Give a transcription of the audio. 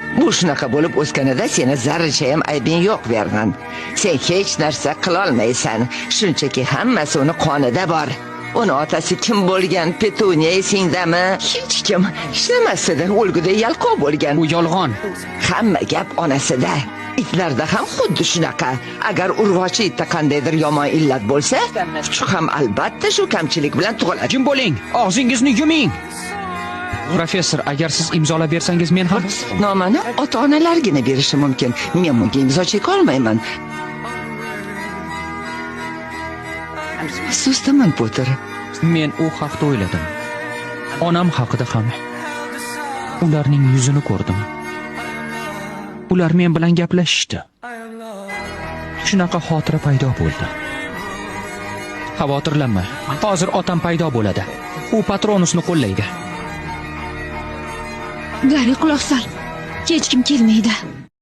Bu shunaqa bo'lib o'sganida seni zarracha ham aybing yo'q, Vernon. Sen hech narsa qila olmaysan. Shunchaki hammasi uni qonida bor. Uni otasi kim bo'lgan? Petuniya esingdami? Hech kim ishlamasida o'lguda yalqov bo'lgan. Bu yolg'on. Hamma gap onasida. Itlarda ham xuddi shunaqa. Agar urg'ochi itda qandaydir yomon illat bo'lsa, shu ham albatta shu kamchilik bilan tug'iladi. Jim bo'ling, og'zingizni yuming. Professor, agar siz imzolab bersangiz men ham Nomani ota-onalargina berishi mumkin. Men bunga imzo cheka olmayman. Afsusdaman, Potter. men u haqda o'yladim. Onam haqida ham. Ularning yuzini ko'rdim. Ular men bilan gaplashishdi. Shunaqa xotira paydo bo'ldi. Xavotirlanma. Hozir otam paydo bo'ladi. U Patronusni qo'llaydi. Gari, quloq sol. Hech kim kelmaydi.